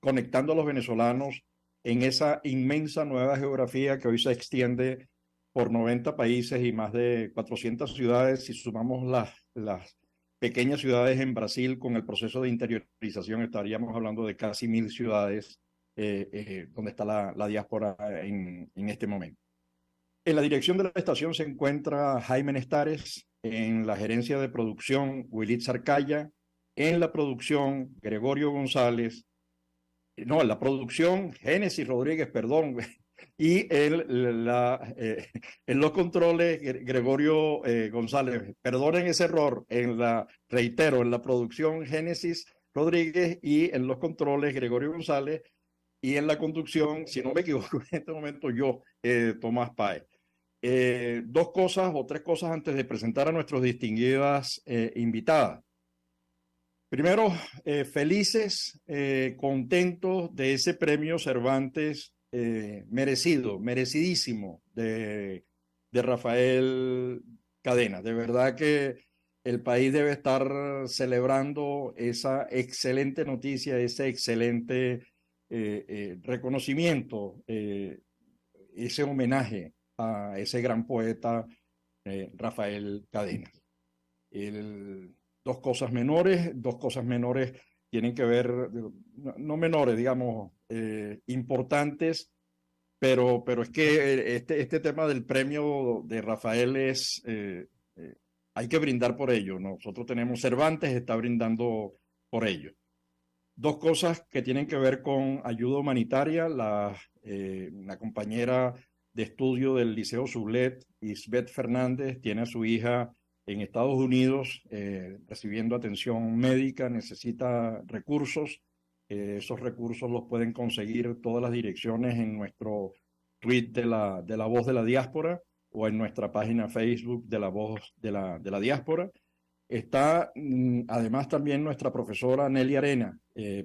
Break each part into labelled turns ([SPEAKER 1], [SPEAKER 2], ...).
[SPEAKER 1] conectando a los venezolanos en esa inmensa nueva geografía que hoy se extiende por 90 países y más de 400 ciudades. Si sumamos las pequeñas ciudades en Brasil con el proceso de interiorización, estaríamos hablando de casi 1000 ciudades donde está la diáspora en este momento. En la dirección de la estación se encuentra Jaime Nestares, en la gerencia de producción Wilitz Arcaya, en la producción Gregorio González, no, en la producción Génesis Rodríguez, perdón, y en los controles Gregorio González. Perdonen ese error, reitero, en la producción Génesis Rodríguez y en los controles Gregorio González y en la conducción, si no me equivoco en este momento, yo, Tomás Páez. Dos cosas o tres cosas antes de presentar a nuestras distinguidas invitadas. Primero, felices, contentos de ese premio Cervantes merecidísimo de Rafael Cadena. De verdad que el país debe estar celebrando esa excelente noticia, ese excelente reconocimiento, ese homenaje a ese gran poeta Rafael Cadena. Dos cosas menores tienen que ver, no menores, digamos, importantes, pero es que este tema del premio de Rafael hay que brindar por ello. Nosotros tenemos, Cervantes está brindando por ello. Dos cosas que tienen que ver con ayuda humanitaria. La compañera de estudio del Liceo Sublet, Isbeth Fernández, tiene a su hija en Estados Unidos recibiendo atención médica, necesita recursos. Esos recursos los pueden conseguir todas las direcciones en nuestro tweet de la Voz de la Diáspora o en nuestra página Facebook de la Voz de la Diáspora. Está además también nuestra profesora Nelly Arena,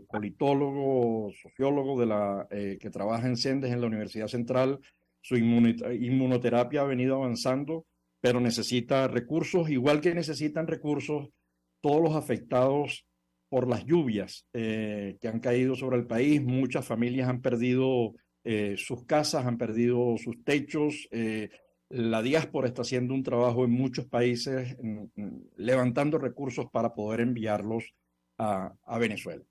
[SPEAKER 1] politólogo, sociólogo que trabaja en Sendes en la Universidad Central. Su inmunoterapia ha venido avanzando, pero necesita recursos, igual que necesitan recursos todos los afectados por las lluvias que han caído sobre el país. Muchas familias han perdido sus casas, han perdido sus techos. La diáspora está haciendo un trabajo en muchos países levantando recursos para poder enviarlos a Venezuela.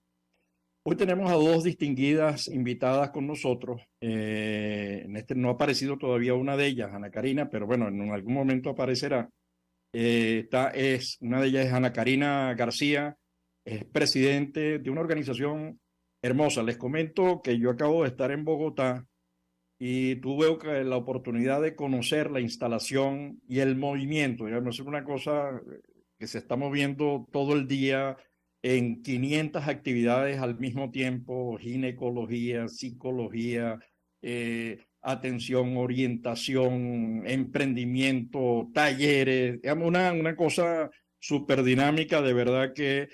[SPEAKER 1] Hoy tenemos a dos distinguidas invitadas con nosotros. No ha aparecido todavía una de ellas, Ana Karina, pero bueno, en algún momento aparecerá. Una de ellas es Ana Karina García, es presidente de una organización hermosa. Les comento que yo acabo de estar en Bogotá y tuve la oportunidad de conocer la instalación y el movimiento. Digamos, es una cosa que se está moviendo todo el día en 500 actividades al mismo tiempo: ginecología, psicología, atención, orientación, emprendimiento, talleres. Digamos, una cosa súper dinámica. De verdad que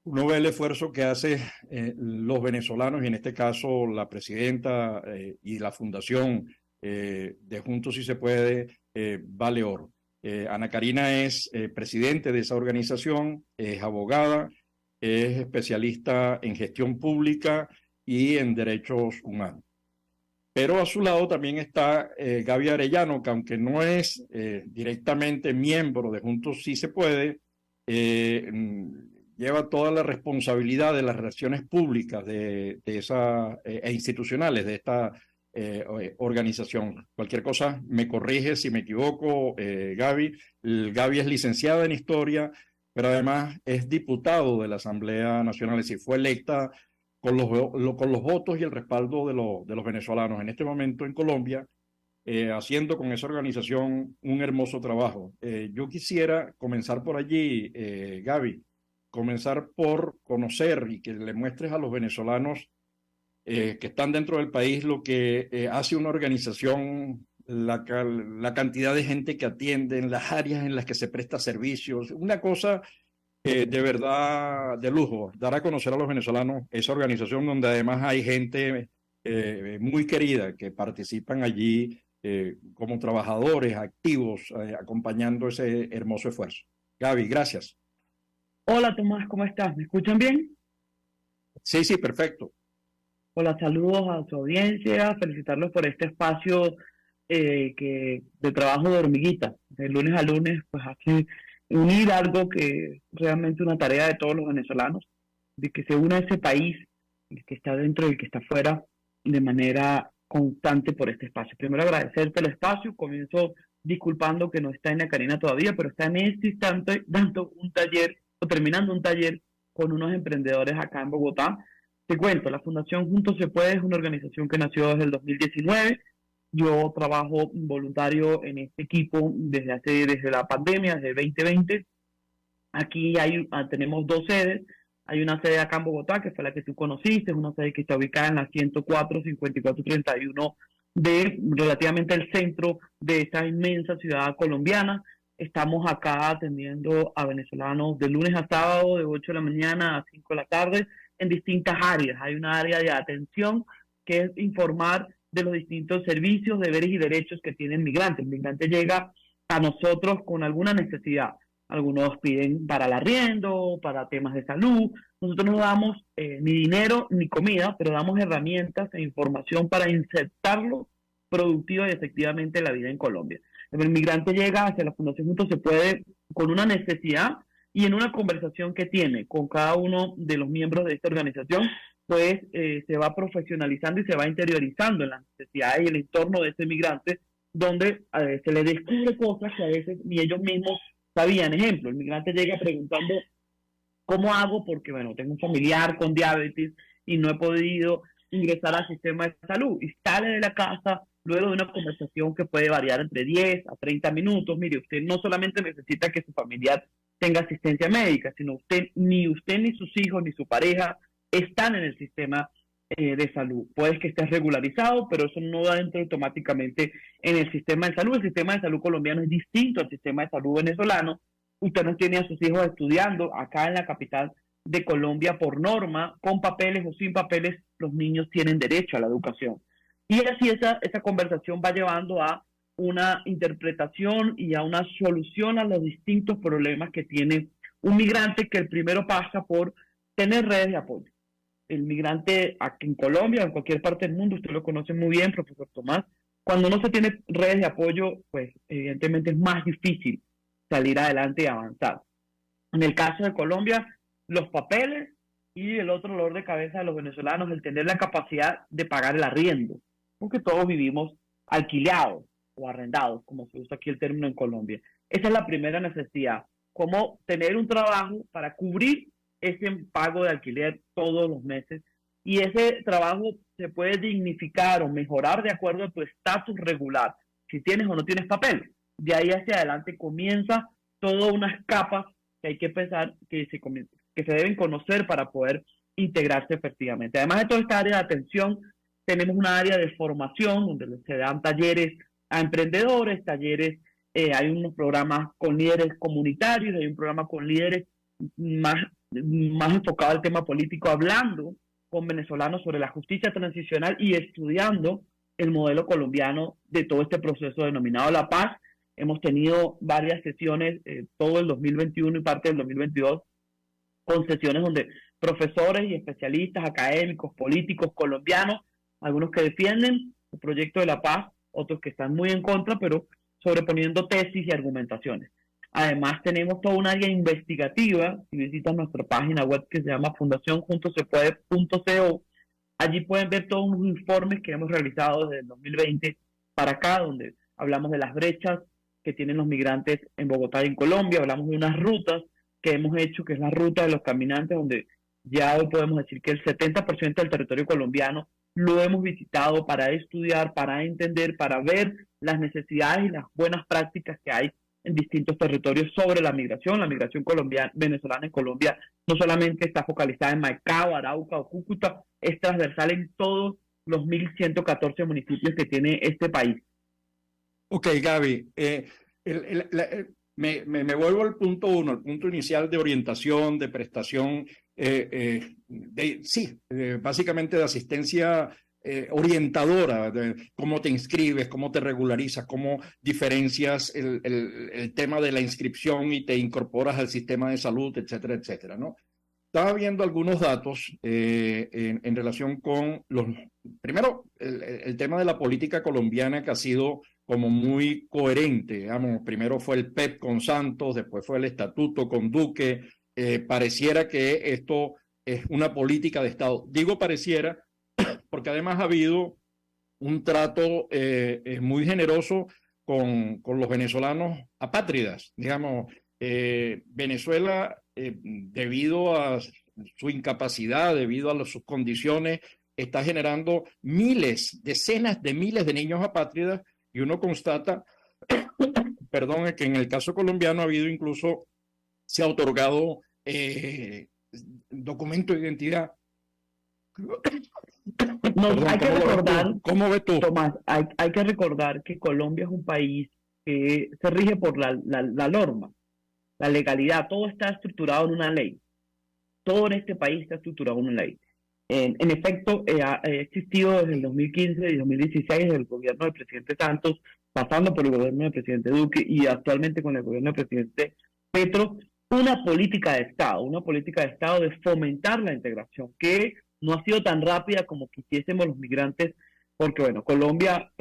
[SPEAKER 1] uno ve el esfuerzo que hacen los venezolanos, y en este caso la presidenta y la fundación de Juntos Si Se Puede, vale oro. Ana Karina es presidente de esa organización, es abogada, es especialista en gestión pública y en derechos humanos. Pero a su lado también está Gaby Arellano, que aunque no es directamente miembro de Juntos Si Se Puede, lleva toda la responsabilidad de las relaciones públicas e institucionales de esta organización. Cualquier cosa me corrige si me equivoco, Gaby. Gaby es licenciada en Historia, pero además es diputado de la Asamblea Nacional, es decir, fue electa con los votos y el respaldo de los venezolanos en este momento en Colombia, haciendo con esa organización un hermoso trabajo. Yo quisiera comenzar por allí, Gaby, comenzar por conocer y que le muestres a los venezolanos que están dentro del país lo que hace una organización, la cantidad de gente que atiende, en las áreas en las que se presta servicios, una cosa de verdad de lujo, dar a conocer a los venezolanos esa organización donde además hay gente muy querida que participan allí como trabajadores activos, acompañando ese hermoso esfuerzo. Gaby, gracias.
[SPEAKER 2] Hola Tomás, ¿cómo estás? ¿Me escuchan bien?
[SPEAKER 1] Sí, sí, perfecto.
[SPEAKER 2] Hola, saludos a su audiencia, felicitarlos por este espacio de trabajo de hormiguita. De lunes a lunes, pues hace unir algo que es realmente una tarea de todos los venezolanos, de que se una ese país, el que está dentro y el que está fuera, de manera constante por este espacio. Primero agradecerte el espacio, comienzo disculpando que no está en la Karina todavía, pero está en este instante dando un taller o terminando un taller con unos emprendedores acá en Bogotá. Te cuento, la Fundación Juntos Se Puede es una organización que nació desde el 2019. Yo trabajo voluntario en este equipo desde la pandemia, desde 2020. Aquí tenemos dos sedes. Hay una sede acá en Bogotá, que fue la que tú conociste, es una sede que está ubicada en la 104, 54, 31 de relativamente el centro de esta inmensa ciudad colombiana. Estamos acá atendiendo a venezolanos de lunes a sábado, de 8 de la mañana a 5 de la tarde, en distintas áreas. Hay una área de atención que es informar de los distintos servicios, deberes y derechos que tiene el migrante. El migrante llega a nosotros con alguna necesidad. Algunos piden para el arriendo, para temas de salud. Nosotros no damos ni dinero ni comida, pero damos herramientas e información para insertarlo productiva y efectivamente en la vida en Colombia. El migrante llega hacia la Fundación Juntos Se Puede con una necesidad y en una conversación que tiene con cada uno de los miembros de esta organización, pues se va profesionalizando y se va interiorizando en las necesidades y el entorno de ese migrante, donde se le descubre cosas que a veces ni ellos mismos sabían. Ejemplo, el migrante llega preguntando, ¿cómo hago? Porque, bueno, tengo un familiar con diabetes y no he podido ingresar al sistema de salud. Y sale de la casa luego de una conversación que puede variar entre 10 a 30 minutos. Mire, usted no solamente necesita que su familiar tenga asistencia médica, sino usted ni sus hijos, ni su pareja están en el sistema de salud. Puede que esté regularizado, pero eso no da dentro automáticamente en el sistema de salud. El sistema de salud colombiano es distinto al sistema de salud venezolano. Usted no tiene a sus hijos estudiando acá en la capital de Colombia por norma, con papeles o sin papeles, los niños tienen derecho a la educación. Y así esa conversación va llevando a una interpretación y a una solución a los distintos problemas que tiene un migrante, que el primero pasa por tener redes de apoyo. El migrante aquí en Colombia, en cualquier parte del mundo, usted lo conoce muy bien, profesor Tomás, cuando no se tiene redes de apoyo, pues evidentemente es más difícil salir adelante y avanzar. En el caso de Colombia, los papeles y el otro dolor de cabeza de los venezolanos, el tener la capacidad de pagar el arriendo, porque todos vivimos alquilados o arrendados, como se usa aquí el término en Colombia. Esa es la primera necesidad, como tener un trabajo para cubrir ese pago de alquiler todos los meses, y ese trabajo se puede dignificar o mejorar de acuerdo a tu estatus regular, si tienes o no tienes papel. De ahí hacia adelante comienza todas unas capas que hay que pensar que se deben conocer para poder integrarse efectivamente. Además de toda esta área de atención, tenemos una área de formación donde se dan talleres a emprendedores, hay unos programas con líderes comunitarios, hay un programa con líderes más enfocado al tema político, hablando con venezolanos sobre la justicia transicional y estudiando el modelo colombiano de todo este proceso denominado La Paz. Hemos tenido varias sesiones, todo el 2021 y parte del 2022, con sesiones donde profesores y especialistas, académicos, políticos colombianos, algunos que defienden el proyecto de La Paz, otros que están muy en contra, pero sobreponiendo tesis y argumentaciones. Además, tenemos toda una área investigativa. Si visitan nuestra página web que se llama fundacionjuntosepuede.co, allí pueden ver todos unos informes que hemos realizado desde el 2020 para acá, donde hablamos de las brechas que tienen los migrantes en Bogotá y en Colombia, hablamos de unas rutas que hemos hecho, que es la ruta de los caminantes, donde ya hoy podemos decir que el 70% del territorio colombiano lo hemos visitado para estudiar, para entender, para ver las necesidades y las buenas prácticas que hay en distintos territorios sobre la migración. La migración venezolana en Colombia no solamente está focalizada en Maicao, Arauca o Cúcuta, es transversal en todos los 1.114 municipios que tiene este país.
[SPEAKER 1] Ok, Gaby, me vuelvo al punto uno, al punto inicial de orientación, de prestación, básicamente de asistencia orientadora, de cómo te inscribes, cómo te regularizas, cómo diferencias el tema de la inscripción y te incorporas al sistema de salud, etcétera, etcétera, ¿no? estaba viendo algunos datos en relación con primero, el tema de la política colombiana que ha sido como muy coherente, digamos, primero fue el PEP con Santos, después fue el Estatuto con Duque, pareciera que esto es una política de Estado. Digo pareciera porque además ha habido un trato muy generoso con los venezolanos apátridas. Digamos, Venezuela, debido a su incapacidad, debido a sus condiciones, está generando miles, decenas de miles de niños apátridas y uno constata, perdón, que en el caso colombiano ha habido incluso, se ha otorgado documento de identidad.
[SPEAKER 2] No,
[SPEAKER 1] Perdón,
[SPEAKER 2] hay que recordar,
[SPEAKER 1] ¿cómo ves tú?
[SPEAKER 2] Tomás, hay que recordar que Colombia es un país que se rige por la norma, la legalidad, todo está estructurado en una ley. Todo en este país está estructurado en una ley. En efecto, ha existido desde el 2015 y 2016, desde el gobierno del presidente Santos, pasando por el gobierno del presidente Duque y actualmente con el gobierno del presidente Petro, una política de Estado de fomentar la integración, que no ha sido tan rápida como quisiésemos los migrantes, porque bueno, Colombia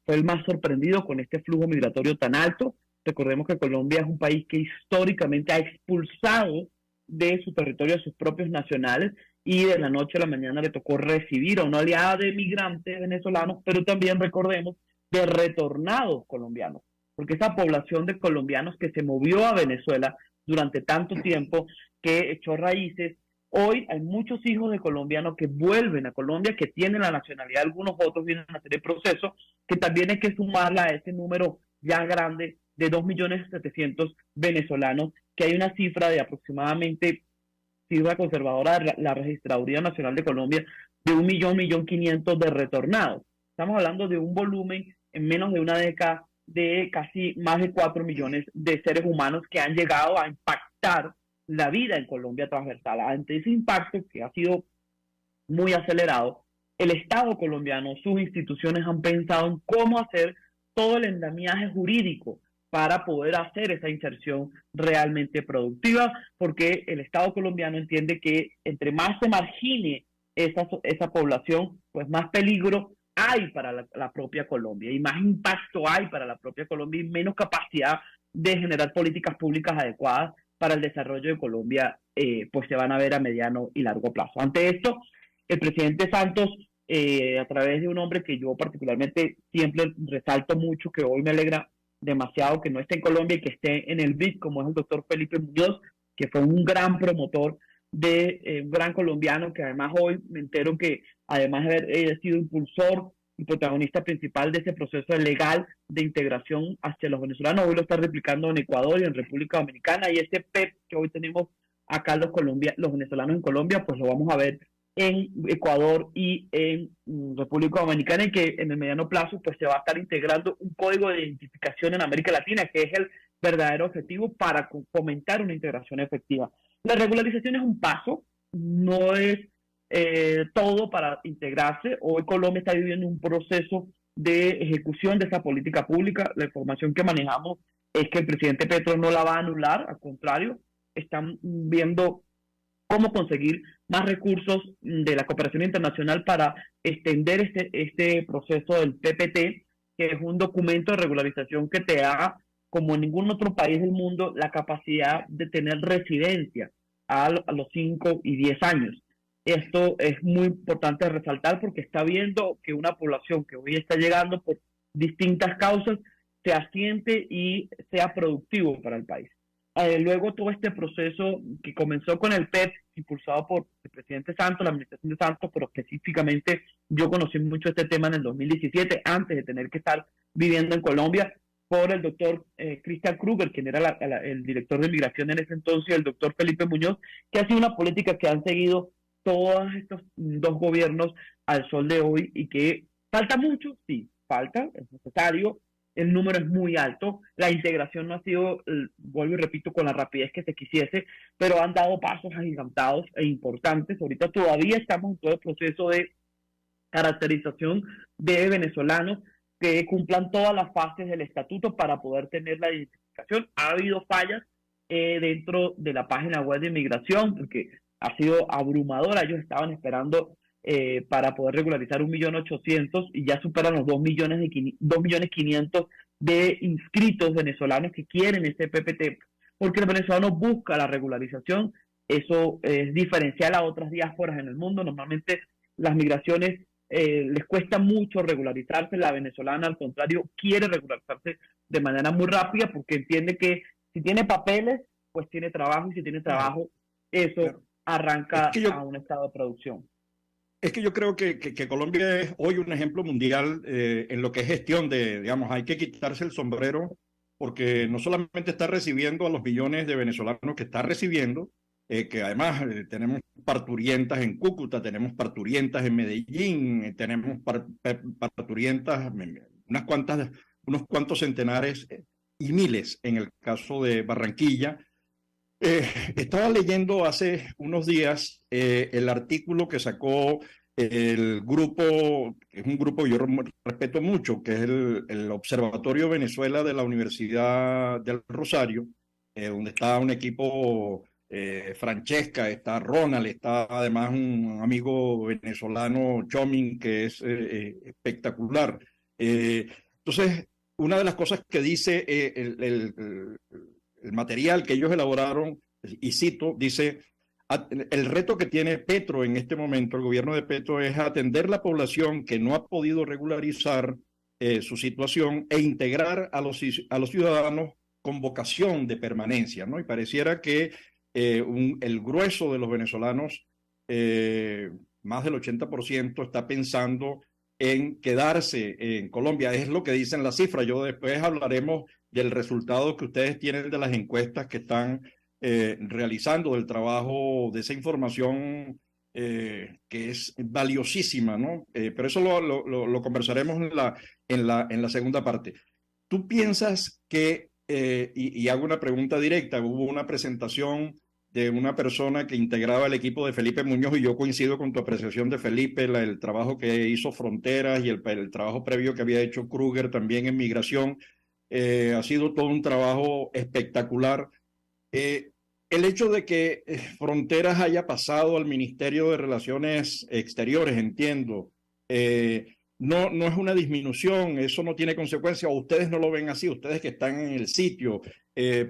[SPEAKER 2] fue el más sorprendido con este flujo migratorio tan alto. Recordemos que Colombia es un país que históricamente ha expulsado de su territorio a sus propios nacionales y de la noche a la mañana le tocó recibir a una oleada de migrantes venezolanos, pero también recordemos de retornados colombianos, porque esa población de colombianos que se movió a Venezuela durante tanto tiempo, que echó raíces, hoy hay muchos hijos de colombianos que vuelven a Colombia, que tienen la nacionalidad, algunos otros vienen a hacer el proceso, que también hay que sumarla a ese número ya grande de 2.700.000 venezolanos, que hay una cifra de aproximadamente, cifra conservadora de la Registraduría Nacional de Colombia, de 1.500.000 de retornados. Estamos hablando de un volumen en menos de una década de casi más de 4 millones de seres humanos que han llegado a impactar la vida en Colombia transversal. Ante ese impacto que ha sido muy acelerado, el Estado colombiano, sus instituciones han pensado en cómo hacer todo el andamiaje jurídico para poder hacer esa inserción realmente productiva, porque el Estado colombiano entiende que entre más se margine esa población, pues más peligro hay para la propia Colombia y más impacto hay para la propia Colombia y menos capacidad de generar políticas públicas adecuadas para el desarrollo de Colombia, pues se van a ver a mediano y largo plazo. Ante esto, el presidente Santos, a través de un hombre que yo particularmente siempre resalto mucho, que hoy me alegra demasiado que no esté en Colombia y que esté en el BID, como es el doctor Felipe Muñoz, que fue un gran promotor de un gran colombiano, que además hoy me entero que además de haber sido impulsor y protagonista principal de ese proceso legal de integración hacia los venezolanos, hoy lo está replicando en Ecuador y en República Dominicana, y ese PEP que hoy tenemos acá los venezolanos en Colombia, pues lo vamos a ver en Ecuador y en República Dominicana, y que en el mediano plazo pues se va a estar integrando un código de identificación en América Latina, que es el verdadero objetivo para fomentar una integración efectiva. La regularización es un paso, no es todo para integrarse. Hoy Colombia está viviendo un proceso de ejecución de esa política pública. La información que manejamos es que el presidente Petro no la va a anular, al contrario, están viendo cómo conseguir más recursos de la cooperación internacional para extender este proceso del PPT, que es un documento de regularización que te da, como en ningún otro país del mundo, la capacidad de tener residencia a los 5 y 10 años. Esto es muy importante resaltar porque está viendo que una población que hoy está llegando por distintas causas se asiente y sea productivo para el país. Luego todo este proceso que comenzó con el PEP, impulsado por el presidente Santos, la administración de Santos, pero específicamente yo conocí mucho este tema en el 2017, antes de tener que estar viviendo en Colombia, por el doctor Christian Kruger, quien era el director de migración en ese entonces, y el doctor Felipe Muñoz, que ha sido una política que han seguido todos estos dos gobiernos al sol de hoy, y que falta mucho, sí, falta, es necesario. El número es muy alto, la integración no ha sido, vuelvo y repito, con la rapidez que se quisiese, pero han dado pasos agigantados e importantes. Ahorita todavía estamos en todo el proceso de caracterización de venezolanos que cumplan todas las fases del estatuto para poder tener la identificación. Ha habido fallas dentro de la página web de inmigración, porque ha sido abrumadora. Ellos estaban esperando para poder regularizar 1.800.000 y ya superan los 2.500.000 de inscritos venezolanos que quieren este PPT, porque el venezolano busca la regularización. Eso es diferencial a otras diásporas en el mundo. Normalmente las migraciones les cuesta mucho regularizarse. La venezolana, al contrario, quiere regularizarse de manera muy rápida porque entiende que si tiene papeles, pues tiene trabajo, y si tiene trabajo, eso arranca a un estado de producción.
[SPEAKER 1] Es que yo creo que Colombia es hoy un ejemplo mundial en lo que es gestión de, digamos, hay que quitarse el sombrero porque no solamente está recibiendo a los millones de venezolanos que está recibiendo, que además tenemos parturientas en Cúcuta, tenemos parturientas en Medellín, tenemos parturientas, unos cuantos centenares y miles en el caso de Barranquilla. Estaba leyendo hace unos días el artículo que sacó el grupo, que es un grupo que yo respeto mucho, que es el Observatorio Venezuela de la Universidad del Rosario, donde está un equipo, Francesca, está Ronald, está además un amigo venezolano, Chomin, que es espectacular. Entonces, una de las cosas que dice el material que ellos elaboraron, y cito, dice: el reto que tiene Petro en este momento, el gobierno de Petro, es atender la población que no ha podido regularizar su situación e integrar a los ciudadanos con vocación de permanencia, ¿no? Y pareciera que el grueso de los venezolanos, más del 80%, está pensando en quedarse en Colombia. Es lo que dicen las cifras. Yo después hablaremos del resultado que ustedes tienen de las encuestas que están realizando, del trabajo, de esa información que es valiosísima, ¿no? Pero eso lo conversaremos en la segunda parte. ¿Tú piensas que, y hago una pregunta directa, hubo una presentación de una persona que integraba el equipo de Felipe Muñoz, y yo coincido con tu apreciación de Felipe, el trabajo que hizo Fronteras y el trabajo previo que había hecho Kruger también en migración, ha sido todo un trabajo espectacular. El hecho de que Fronteras haya pasado al Ministerio de Relaciones Exteriores, entiendo, no es una disminución, eso no tiene consecuencia, o ustedes no lo ven así, ustedes que están en el sitio,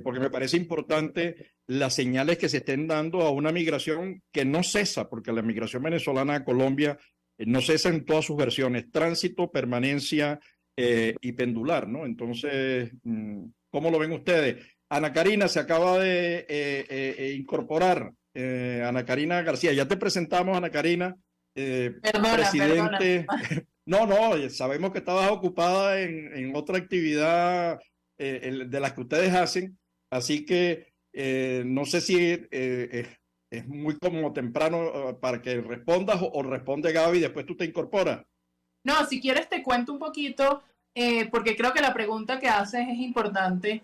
[SPEAKER 1] porque me parece importante las señales que se estén dando a una migración que no cesa, porque la migración venezolana a Colombia no cesa en todas sus versiones: tránsito, permanencia y pendular, ¿no? Entonces, ¿cómo lo ven ustedes? Ana Karina se acaba de incorporar, Ana Karina García. Ya te presentamos, Ana Karina, presidente. Perdona. No, sabemos que estabas ocupada en otra actividad de las que ustedes hacen, así que no sé si es muy como temprano para que respondas o responde Gaby y después tú te incorporas.
[SPEAKER 3] No, si quieres te cuento un poquito, porque creo que la pregunta que haces es importante.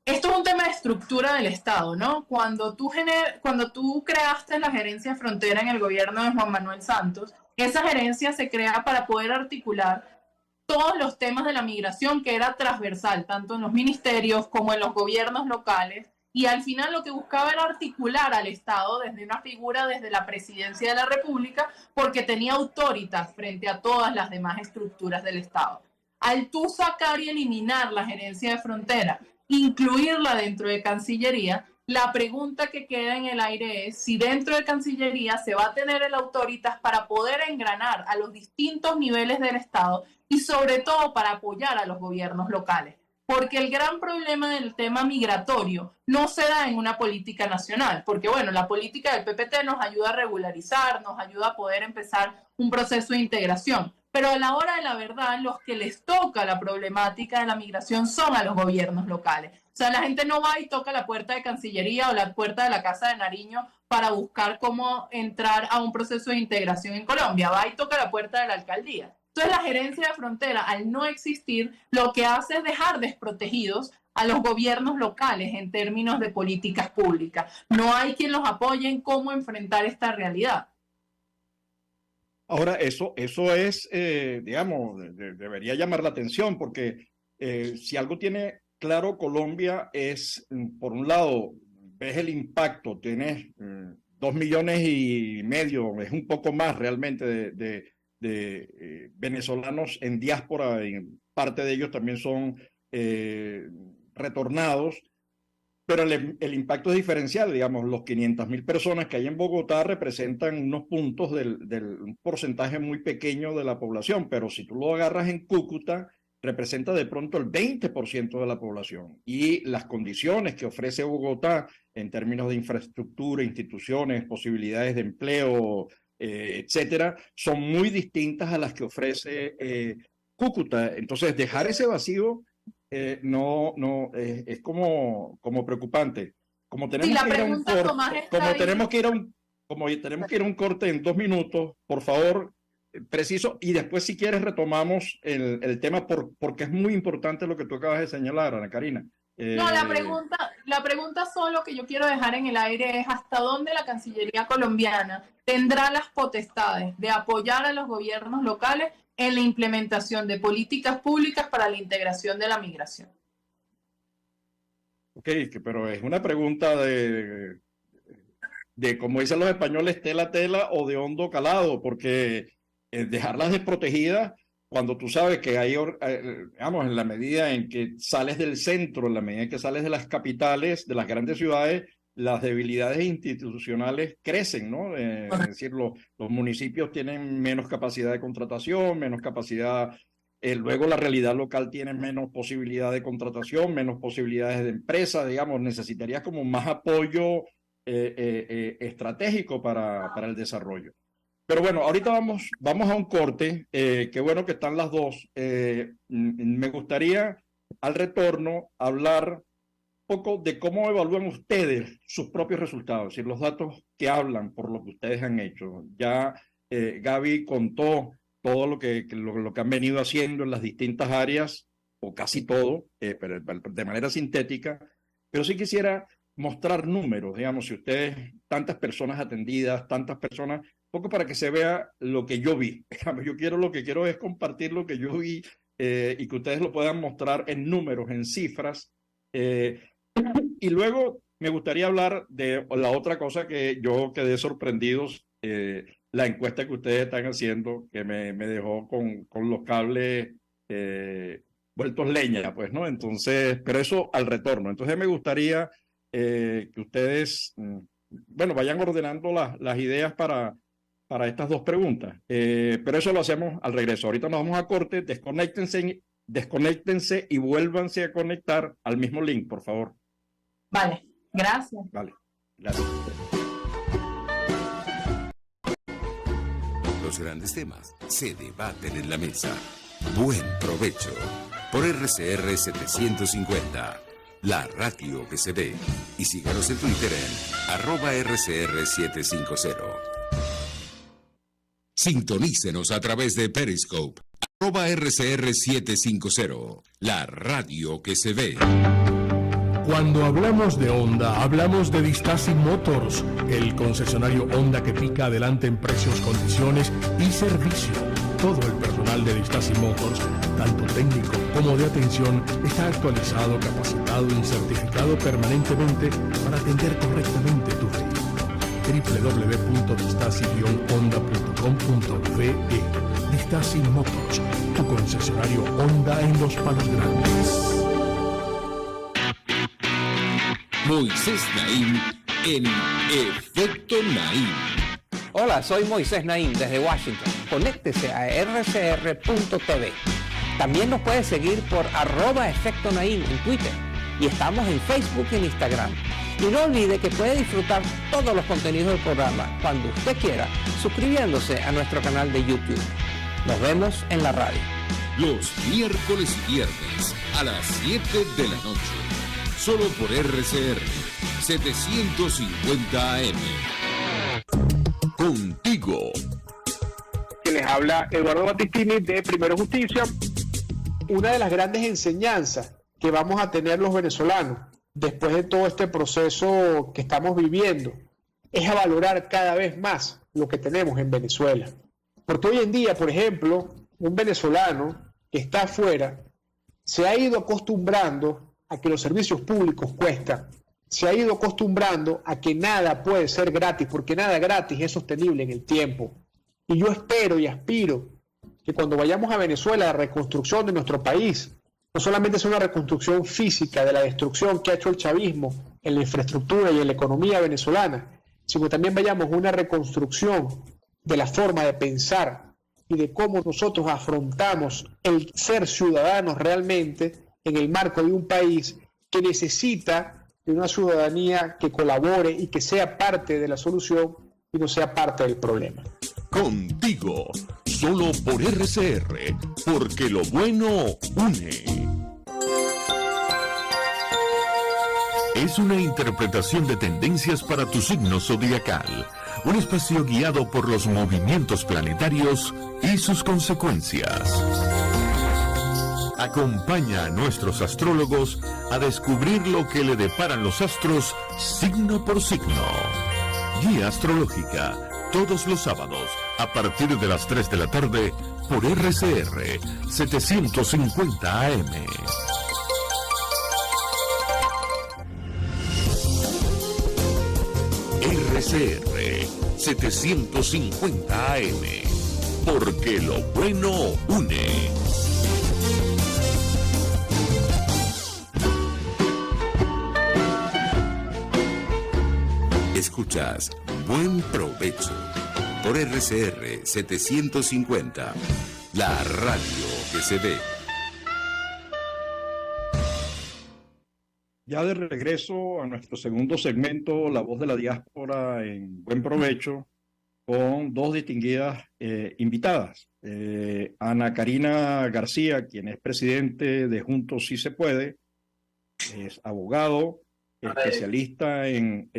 [SPEAKER 3] Esto es un tema de estructura del Estado, ¿no? Cuando tú creaste la gerencia de frontera en el gobierno de Juan Manuel Santos, esa gerencia se crea para poder articular todos los temas de la migración, que era transversal, tanto en los ministerios como en los gobiernos locales, y al final lo que buscaba era articular al Estado desde una figura, desde la presidencia de la República, porque tenía autoritas frente a todas las demás estructuras del Estado. Al tú sacar y eliminar la gerencia de frontera, incluirla dentro de Cancillería, la pregunta que queda en el aire es si dentro de Cancillería se va a tener el autoritas para poder engranar a los distintos niveles del Estado y sobre todo para apoyar a los gobiernos locales. Porque el gran problema del tema migratorio no se da en una política nacional, porque bueno, la política del PPT nos ayuda a regularizar, nos ayuda a poder empezar un proceso de integración, pero a la hora de la verdad, los que les toca la problemática de la migración son a los gobiernos locales. O sea, la gente no va y toca la puerta de Cancillería o la puerta de la Casa de Nariño para buscar cómo entrar a un proceso de integración en Colombia, va y toca la puerta de la alcaldía. Entonces, la gerencia de frontera, al no existir, lo que hace es dejar desprotegidos a los gobiernos locales en términos de políticas públicas. No hay quien los apoye en cómo enfrentar esta realidad.
[SPEAKER 1] Ahora, eso es, digamos, debería llamar la atención, porque si algo tiene claro Colombia es, por un lado, ves el impacto, tienes 2,5 millones, es un poco más realmente venezolanos en diáspora, y parte de ellos también son retornados, pero el impacto es diferencial. Digamos, los 500,000 personas que hay en Bogotá representan unos puntos un porcentaje muy pequeño de la población, pero si tú lo agarras en Cúcuta, representa de pronto el 20% de la población. Y las condiciones que ofrece Bogotá en términos de infraestructura, instituciones, posibilidades de empleo, etcétera, son muy distintas a las que ofrece Cúcuta. Entonces, dejar ese vacío es como preocupante. Como tenemos que ir a un corte, tenemos que ir a un corte en 2 minutos, por favor, preciso, y después, si quieres, retomamos el tema porque es muy importante lo que tú acabas de señalar, Ana Karina.
[SPEAKER 3] No, la pregunta solo que yo quiero dejar en el aire es hasta dónde la Cancillería colombiana tendrá las potestades de apoyar a los gobiernos locales en la implementación de políticas públicas para la integración de la migración.
[SPEAKER 1] Ok, pero es una pregunta de como dicen los españoles, tela tela o de hondo calado, porque dejarlas desprotegidas cuando tú sabes que hay, digamos, en la medida en que sales del centro, en la medida en que sales de las capitales, de las grandes ciudades, las debilidades institucionales crecen, ¿no? Es decir, los municipios tienen menos capacidad de contratación, menos capacidad, luego la realidad local tiene menos posibilidad de contratación, menos posibilidades de empresa, digamos, necesitarías como más apoyo estratégico para el desarrollo. Pero bueno, ahorita vamos a un corte. Qué bueno que están las dos. Me gustaría al retorno hablar un poco de cómo evalúan ustedes sus propios resultados, es decir, los datos que hablan por lo que ustedes han hecho. Ya Gaby contó todo lo que han venido haciendo en las distintas áreas, o casi todo, pero de manera sintética. Pero sí quisiera mostrar números, digamos, si ustedes, tantas personas atendidas, tantas personas, poco para que se vea lo que yo vi. Lo que quiero es compartir lo que yo vi y que ustedes lo puedan mostrar en números, en cifras. Y luego me gustaría hablar de la otra cosa que yo quedé sorprendido, la encuesta que ustedes están haciendo, que me dejó con los cables vueltos leña, pues, ¿no? Entonces, pero eso al retorno. Entonces me gustaría que ustedes, bueno, vayan ordenando las ideas para estas dos preguntas. Pero eso lo hacemos al regreso. Ahorita nos vamos a corte, desconéctense y vuélvanse a conectar al mismo link, por favor.
[SPEAKER 3] Vale, gracias.
[SPEAKER 1] Vale, gracias.
[SPEAKER 4] Los grandes temas se debaten en la mesa. Buen provecho. Por RCR 750, la radio que se ve. Y síganos en Twitter en @RCR750. Sintonícenos a través de Periscope, @RCR750, la radio que se ve.
[SPEAKER 5] Cuando hablamos de Honda, hablamos de Distaci Motors, el concesionario Honda que pica adelante en precios, condiciones y servicio. Todo el personal de Distaci Motors, tanto técnico como de atención, está actualizado, capacitado y certificado permanentemente para atender correctamente tu vehículo. www.distaci-honda.com.ve. Distaci Motors, tu concesionario Honda en Los Palos Grandes.
[SPEAKER 4] Moisés Naim en Efecto Naim.
[SPEAKER 6] Hola, soy Moisés Naim desde Washington. Conéctese a rcr.tv. También nos puede seguir por @Efecto Naim en Twitter. Y estamos en Facebook y en Instagram. Y no olvide que puede disfrutar todos los contenidos del programa cuando usted quiera, suscribiéndose a nuestro canal de YouTube. Nos vemos en la radio.
[SPEAKER 4] Los miércoles y viernes a las 7 de la noche. Solo por RCR 750 AM. Contigo.
[SPEAKER 7] Que les habla Eduardo Battistini de Primero Justicia. Una de las grandes enseñanzas que vamos a tener los venezolanos después de todo este proceso que estamos viviendo es a valorar cada vez más lo que tenemos en Venezuela. Porque hoy en día, por ejemplo, un venezolano que está afuera se ha ido acostumbrando a que los servicios públicos cuestan se ha ido acostumbrando a que nada puede ser gratis, porque nada gratis es sostenible en el tiempo. Y yo espero y aspiro que cuando vayamos a Venezuela, la reconstrucción de nuestro país no solamente sea una reconstrucción física de la destrucción que ha hecho el chavismo en la infraestructura y en la economía venezolana, sino también vayamos a una reconstrucción de la forma de pensar y de cómo nosotros afrontamos el ser ciudadanos realmente en el marco de un país que necesita de una ciudadanía que colabore y que sea parte de la solución y no sea parte del problema.
[SPEAKER 8] Contigo, solo por RCR, porque lo bueno une. Es una interpretación de tendencias para tu signo zodiacal, un espacio guiado por los movimientos planetarios y sus consecuencias. Acompaña a nuestros astrólogos a descubrir lo que le deparan los astros signo por signo. Guía astrológica, todos los sábados, a partir de las 3 de la tarde, por RCR 750 AM. RCR 750 AM, porque lo bueno une.
[SPEAKER 4] Escuchas Buen Provecho por RCR 750, la radio que se ve.
[SPEAKER 1] Ya de regreso a nuestro segundo segmento, La Voz de la Diáspora en Buen Provecho, con dos distinguidas invitadas. Ana Karina García, quien es presidente de Juntos Sí Se Puede, es abogado, especialista en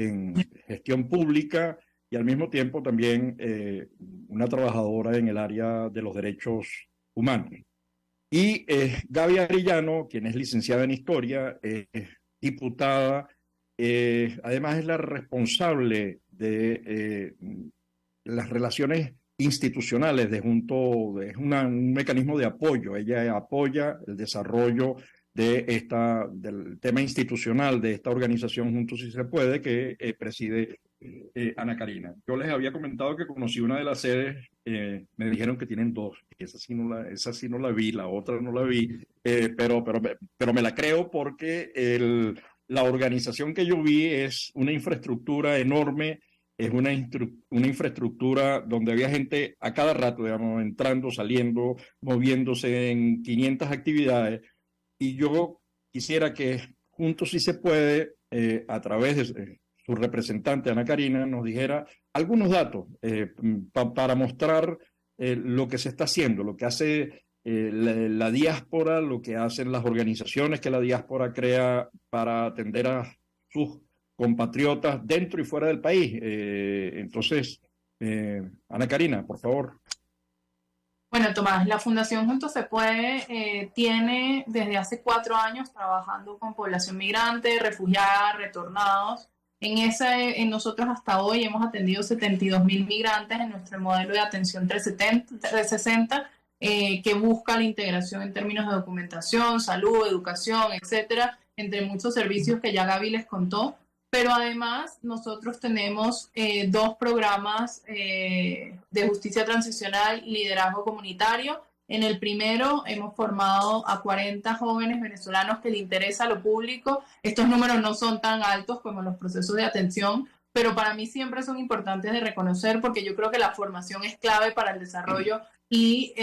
[SPEAKER 1] gestión pública y al mismo tiempo también una trabajadora en el área de los derechos humanos. Y Gaby Arellano, quien es licenciada en Historia, diputada, además es la responsable de las relaciones institucionales de Juntos, es un mecanismo de apoyo. Ella apoya el desarrollo del tema institucional de esta organización Juntos Si Se Puede, que preside Ana Karina. Yo les había comentado que conocí una de las sedes, me dijeron que tienen dos, esa sí no la vi, la otra no la vi, pero me la creo porque la organización que yo vi es una infraestructura enorme, es una infraestructura donde había gente a cada rato, digamos, entrando, saliendo, moviéndose en 500 actividades. Y yo quisiera que Juntos Sí Se Puede, a través de su representante Ana Karina, nos dijera algunos datos para mostrar lo que se está haciendo, lo que hace la diáspora, lo que hacen las organizaciones que la diáspora crea para atender a sus compatriotas dentro y fuera del país. Entonces, Ana Karina, por favor.
[SPEAKER 3] Bueno, Tomás, la Fundación Juntos Se Puede tiene desde hace 4 años trabajando con población migrante, refugiada, retornados. En nosotros hasta hoy hemos atendido 72.000 migrantes en nuestro modelo de atención 360, que busca la integración en términos de documentación, salud, educación, etcétera, entre muchos servicios que ya Gaby les contó. Pero además nosotros tenemos 2 programas de justicia transicional y liderazgo comunitario. En el primero hemos formado a 40 jóvenes venezolanos que les interesa lo público. Estos números no son tan altos como los procesos de atención, pero para mí siempre son importantes de reconocer porque yo creo que la formación es clave para el desarrollo y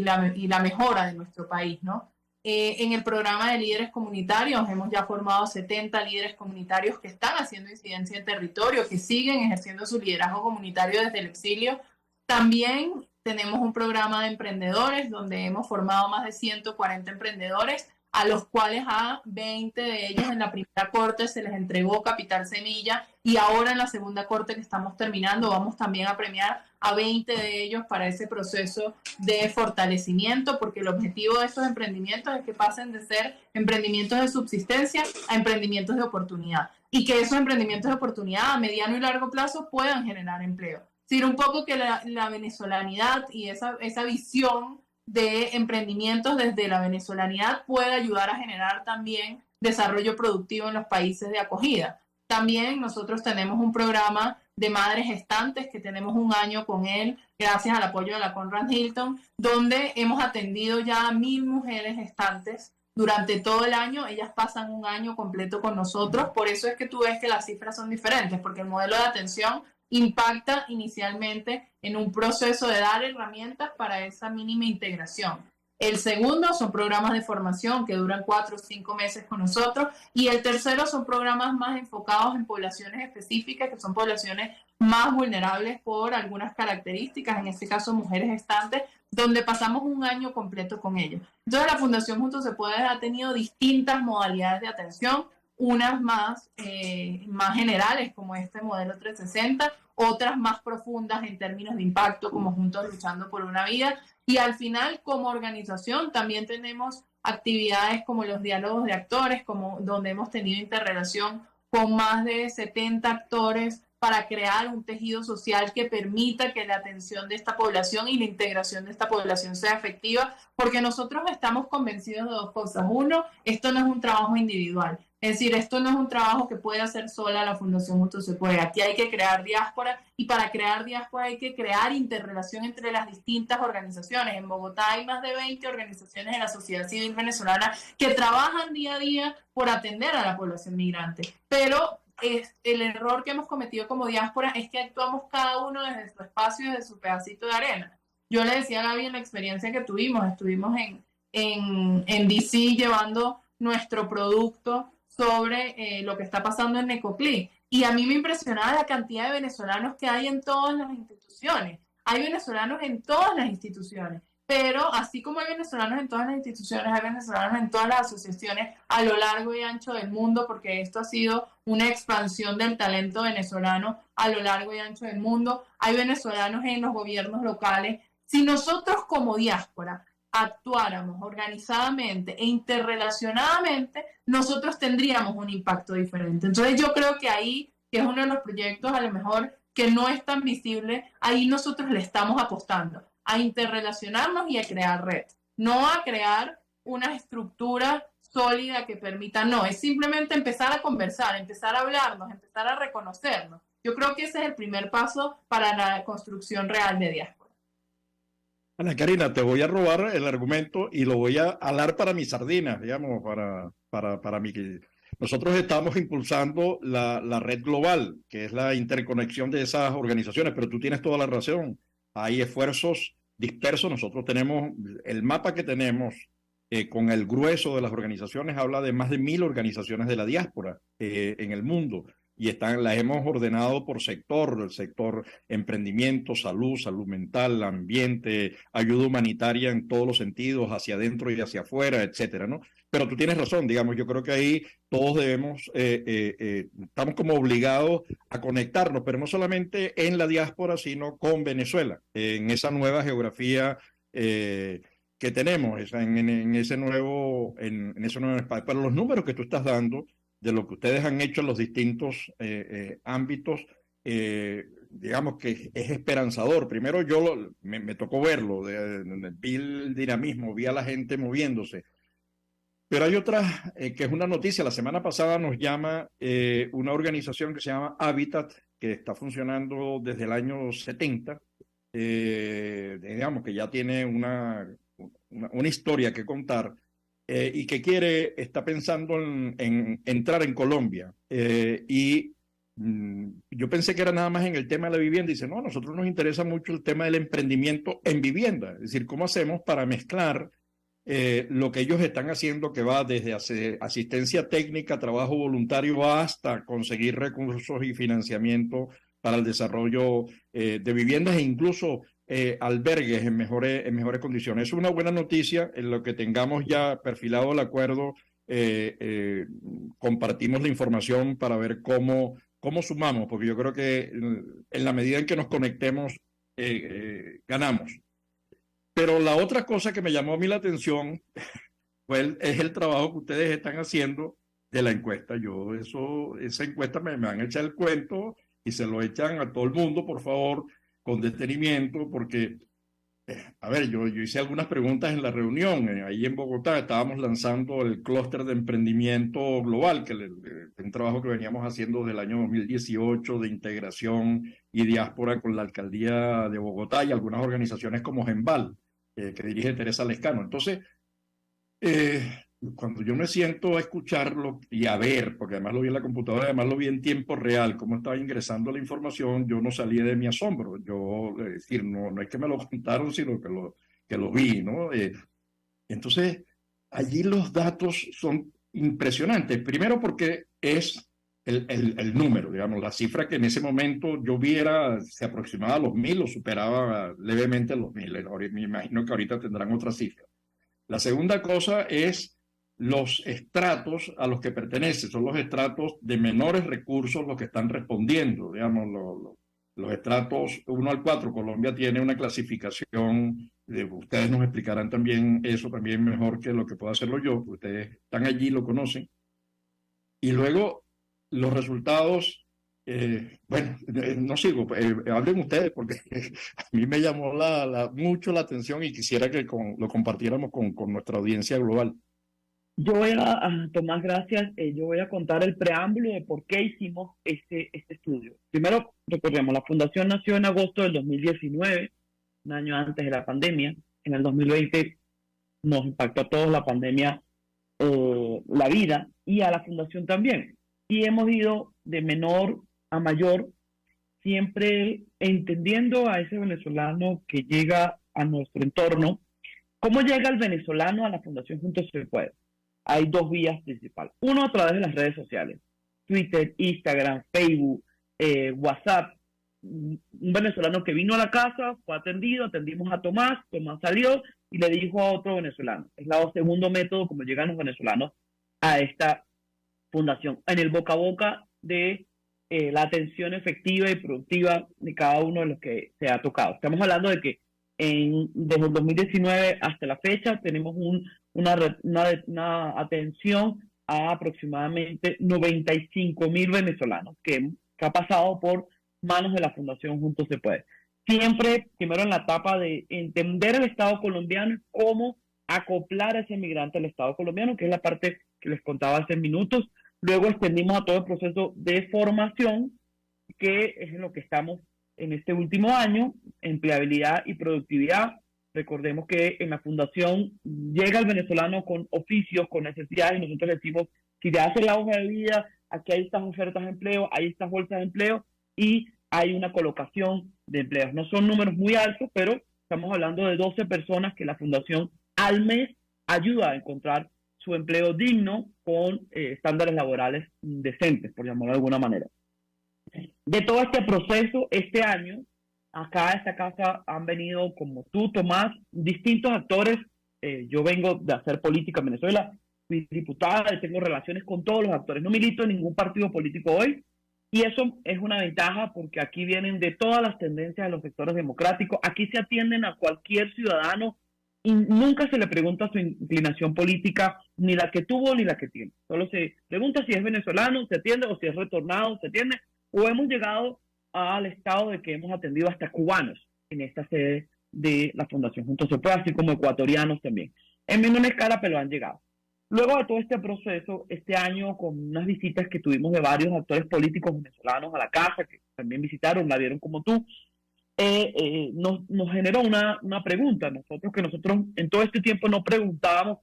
[SPEAKER 3] la mejora de nuestro país, ¿no? En el programa de líderes comunitarios hemos ya formado 70 líderes comunitarios que están haciendo incidencia en territorio, que siguen ejerciendo su liderazgo comunitario desde el exilio. También tenemos un programa de emprendedores donde hemos formado más de 140 emprendedores, a los cuales a 20 de ellos en la primera corte se les entregó Capital Semilla y ahora en la segunda corte que estamos terminando vamos también a premiar a 20 de ellos para ese proceso de fortalecimiento, porque el objetivo de estos emprendimientos es que pasen de ser emprendimientos de subsistencia a emprendimientos de oportunidad y que esos emprendimientos de oportunidad a mediano y largo plazo puedan generar empleo. Es decir, un poco que la venezolanidad y esa visión de emprendimientos desde la venezolanidad puede ayudar a generar también desarrollo productivo en los países de acogida. También nosotros tenemos un programa de madres gestantes que tenemos un año con él, gracias al apoyo de la Conrad Hilton, donde hemos atendido ya a 1.000 mujeres gestantes durante todo el año. Ellas pasan un año completo con nosotros. Por eso es que tú ves que las cifras son diferentes, porque el modelo de atención impacta inicialmente en un proceso de dar herramientas para esa mínima integración. El segundo son programas de formación que duran 4 o 5 meses con nosotros. Y el tercero son programas más enfocados en poblaciones específicas, que son poblaciones más vulnerables por algunas características, en este caso mujeres gestantes, donde pasamos un año completo con ellos. Entonces la Fundación Juntos Se Puede ha tenido distintas modalidades de atención, unas más generales como este modelo 360, otras más profundas en términos de impacto como Juntos Luchando por una Vida. Y al final, como organización, también tenemos actividades como los diálogos de actores, donde hemos tenido interrelación con más de 70 actores para crear un tejido social que permita que la atención de esta población y la integración de esta población sea efectiva, porque nosotros estamos convencidos de dos cosas. Uno, esto no es un trabajo individual. Es decir, esto no es un trabajo que puede hacer sola la Fundación Juntos Se Puede. Aquí hay que crear diáspora, y para crear diáspora hay que crear interrelación entre las distintas organizaciones. En Bogotá hay más de 20 organizaciones de la sociedad civil venezolana que trabajan día a día por atender a la población migrante. Pero el error que hemos cometido como diáspora es que actuamos cada uno desde su espacio y desde su pedacito de arena. Yo le decía a Gaby en la experiencia que estuvimos en DC llevando nuestro producto sobre lo que está pasando en Necoclí. Y a mí me impresionaba la cantidad de venezolanos que hay en todas las instituciones. Hay venezolanos en todas las instituciones, pero así como hay venezolanos en todas las instituciones, hay venezolanos en todas las asociaciones a lo largo y ancho del mundo, porque esto ha sido una expansión del talento venezolano a lo largo y ancho del mundo. Hay venezolanos en los gobiernos locales. Si nosotros como diáspora actuáramos organizadamente e interrelacionadamente, nosotros tendríamos un impacto diferente. Entonces yo creo que ahí, que es uno de los proyectos a lo mejor que no es tan visible, ahí nosotros le estamos apostando a interrelacionarnos y a crear red, no a crear una estructura sólida que permita, no, es simplemente empezar a conversar, empezar a hablarnos, empezar a reconocernos. Yo creo que ese es el primer paso para la construcción real de diáspora.
[SPEAKER 1] Ana Karina, te voy a robar el argumento y lo voy a alar para mis sardinas, digamos, para mi... Nosotros estamos impulsando la red global, que es la interconexión de esas organizaciones, pero tú tienes toda la razón. Hay esfuerzos dispersos. Nosotros tenemos el mapa que tenemos con el grueso de las organizaciones, habla de más de 1.000 organizaciones de la diáspora en el mundo. Y las hemos ordenado por sector, el sector emprendimiento, salud mental, ambiente, ayuda humanitaria en todos los sentidos, hacia adentro y hacia afuera, etcétera, ¿no? Pero tú tienes razón, digamos, yo creo que ahí todos debemos, estamos como obligados a conectarnos, pero no solamente en la diáspora, sino con Venezuela, en esa nueva geografía que tenemos, en ese nuevo espacio. Pero los números que tú estás dando, de lo que ustedes han hecho en los distintos ámbitos, digamos que es esperanzador. Primero me tocó verlo, vi el dinamismo, vi a la gente moviéndose. Pero hay otra que es una noticia. La semana pasada nos llama una organización que se llama Habitat, que está funcionando desde el año 70, digamos que ya tiene una historia que contar. Y que está pensando en entrar en Colombia. Yo pensé que era nada más en el tema de la vivienda. Dice, no, a nosotros nos interesa mucho el tema del emprendimiento en vivienda. Es decir, ¿cómo hacemos para mezclar lo que ellos están haciendo, que va desde asistencia técnica, trabajo voluntario, hasta conseguir recursos y financiamiento para el desarrollo de viviendas e incluso albergues en mejores condiciones? Es una buena noticia. En lo que tengamos ya perfilado el acuerdo, compartimos la información para ver cómo sumamos, porque yo creo que en la medida en que nos conectemos, ganamos. Pero la otra cosa que me llamó a mí la atención es el trabajo que ustedes están haciendo de la encuesta. Esa encuesta me van a echar el cuento y se lo echan a todo el mundo, por favor, con detenimiento, porque A ver, yo hice algunas preguntas en la reunión. Ahí en Bogotá estábamos lanzando el clúster de emprendimiento global, un trabajo que veníamos haciendo desde el año 2018 de integración y diáspora con la alcaldía de Bogotá y algunas organizaciones como Genval, que dirige Teresa Lescano. Entonces, cuando yo me siento a escucharlo y a ver, porque además lo vi en la computadora, además lo vi en tiempo real, cómo estaba ingresando la información, yo no salí de mi asombro. Yo, es decir, no es que me lo contaron, sino que lo vi, ¿no? Entonces, allí los datos son impresionantes. Primero porque es el número, digamos, la cifra que en ese momento yo vi se aproximaba a los 1.000 o superaba levemente los 1.000. Ahora, me imagino que ahorita tendrán otra cifra. La segunda cosa es los estratos a los que pertenece. Son los estratos de menores recursos los que están respondiendo. Digamos, los estratos 1 al 4. Colombia tiene una clasificación, ustedes nos explicarán también eso también mejor que lo que puedo hacerlo yo, porque ustedes están allí, lo conocen. Y luego los resultados, bueno, no sigo, hablen ustedes porque a mí me llamó mucho la atención y quisiera que lo compartiéramos con nuestra audiencia global.
[SPEAKER 2] Yo Tomás, gracias. Yo voy a contar el preámbulo de por qué hicimos este estudio. Primero, recordemos, la Fundación nació en agosto del 2019, un año antes de la pandemia. En el 2020 nos impactó a todos la pandemia, la vida, y a la Fundación también. Y hemos ido de menor a mayor, siempre entendiendo a ese venezolano que llega a nuestro entorno. ¿Cómo llega el venezolano a la Fundación Juntos Se Puede? Hay dos vías principales. Uno, a través de las redes sociales. Twitter, Instagram, Facebook, WhatsApp. Un venezolano que vino a la casa, fue atendido, atendimos a Tomás salió y le dijo a otro venezolano. Es el segundo método como llegan los venezolanos a esta fundación. En el boca a boca de la atención efectiva y productiva de cada uno de los que se ha tocado. Estamos hablando de que desde el 2019 hasta la fecha tenemos una atención a aproximadamente 95.000 venezolanos que ha pasado por manos de la Fundación Juntos Se Puede. Siempre, primero en la etapa de entender el Estado colombiano y cómo acoplar a ese migrante al Estado colombiano, que es la parte que les contaba hace minutos. Luego extendimos a todo el proceso de formación, que es en lo que estamos en este último año, empleabilidad y productividad. Recordemos que en la fundación llega el venezolano con oficios, con necesidades, y nosotros decimos, si te haces la hoja de vida, aquí hay estas ofertas de empleo, hay estas bolsas de empleo y hay una colocación de empleos. No son números muy altos, pero estamos hablando de 12 personas que la fundación al mes ayuda a encontrar su empleo digno con estándares laborales decentes, por llamarlo de alguna manera. De todo este proceso, este año, acá a esta casa han venido, como tú, Tomás, distintos actores. Yo vengo de hacer política en Venezuela, fui diputada y tengo relaciones con todos los actores. No milito en ningún partido político hoy, y eso es una ventaja porque aquí vienen de todas las tendencias de los sectores democráticos. Aquí se atienden a cualquier ciudadano y nunca se le pregunta su inclinación política, ni la que tuvo ni la que tiene. Solo se pregunta si es venezolano, se atiende, o si es retornado, se atiende. O hemos llegado al estado de que hemos atendido hasta cubanos en esta sede de la Fundación Juntos Se Puede, así como ecuatorianos también. En menor escala, pero han llegado. Luego de todo este proceso, este año, con unas visitas que tuvimos de varios actores políticos venezolanos a la casa, que también visitaron, la vieron como tú, nos generó una pregunta. Nosotros en todo este tiempo no preguntábamos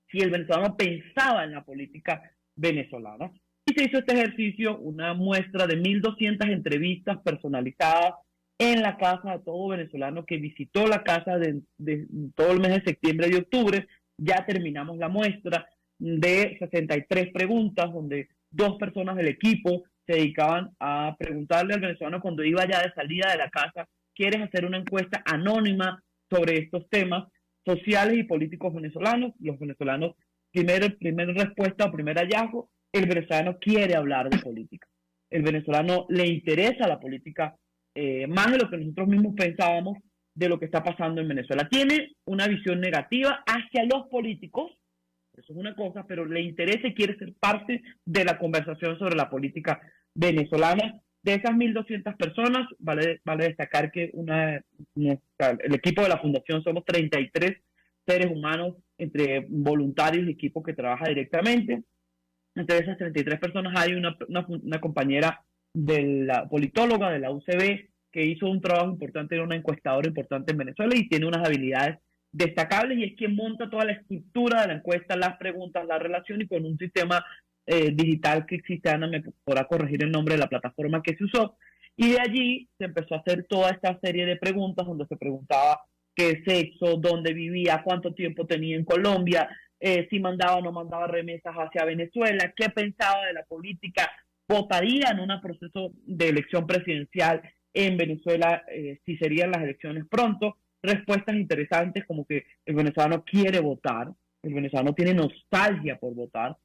[SPEAKER 2] si el venezolano pensaba en la política venezolana. Y se hizo este ejercicio, una muestra de 1.200 entrevistas personalizadas en la casa de todo venezolano que visitó la casa de todo el mes de septiembre y octubre. Ya terminamos la muestra de 63 preguntas, donde 2 personas del equipo se dedicaban a preguntarle al venezolano cuando iba ya de salida de la casa, ¿quieres hacer una encuesta anónima sobre estos temas sociales y políticos venezolanos? Los venezolanos, primera respuesta o primer hallazgo, el venezolano quiere hablar de política. El venezolano le interesa la política más de lo que nosotros mismos pensábamos de lo que está pasando en Venezuela. Tiene una visión negativa hacia los políticos, eso es una cosa, pero le interesa y quiere ser parte de la conversación sobre la política venezolana. De esas 1.200 personas, vale destacar que el equipo de la Fundación somos 33 seres humanos entre voluntarios y equipo que trabaja directamente. Entre esas 33 personas hay una compañera de la politóloga de la UCB que hizo un trabajo importante, era una encuestadora importante en Venezuela y tiene unas habilidades destacables y es quien monta toda la estructura de la encuesta, las preguntas, la relación y con un sistema digital que existe. Ana me podrá corregir el nombre de la plataforma que se usó, y de allí se empezó a hacer toda esta serie de preguntas donde se preguntaba qué sexo, dónde vivía, cuánto tiempo tenía en Colombia, si mandaba o no mandaba remesas hacia Venezuela, qué pensaba de la política, votaría en un proceso de elección presidencial en Venezuela si serían las elecciones pronto. Respuestas interesantes como que el venezolano quiere votar, el venezolano tiene nostalgia por votar.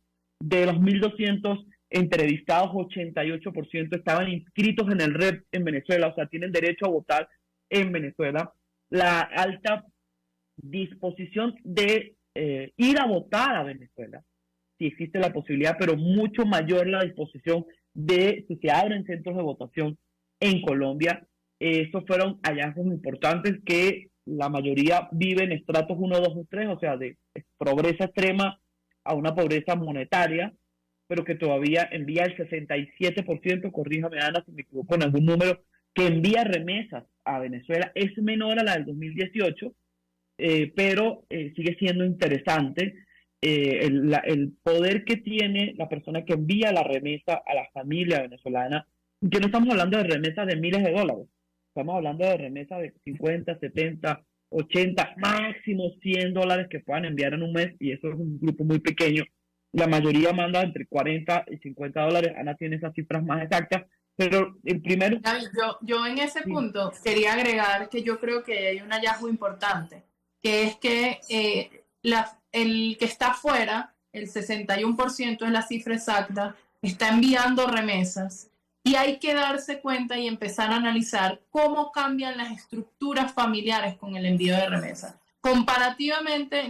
[SPEAKER 2] De los 1.200 entrevistados, 88% estaban inscritos en el REP en Venezuela, o sea, tienen derecho a votar en Venezuela. La alta disposición de ir a votar a Venezuela, si existe la posibilidad, pero mucho mayor la disposición de si se abren centros de votación en Colombia. Estos fueron hallazgos importantes, que la mayoría vive en estratos 1, 2 o 3, o sea, de pobreza extrema a una pobreza monetaria, pero que todavía envía el 67%, corríjame Ana si me equivoco en algún número, que envía remesas a Venezuela. Es menor a la del 2018, pero sigue siendo interesante el poder que tiene la persona que envía la remesa a la familia venezolana, que no estamos hablando de remesas de miles de dólares, estamos hablando de remesas de 50, 70, 80, máximo $100 que puedan enviar en un mes, y eso es un grupo muy pequeño. La mayoría manda entre 40 y 50 dólares. Ana tiene esas cifras más exactas, pero el primero...
[SPEAKER 3] Yo en ese punto quería agregar que yo creo que hay un hallazgo importante, que es que el que está afuera, el 61% es la cifra exacta, está enviando remesas. Y hay que darse cuenta y empezar a analizar cómo cambian las estructuras familiares con el envío de remesas. Comparativamente,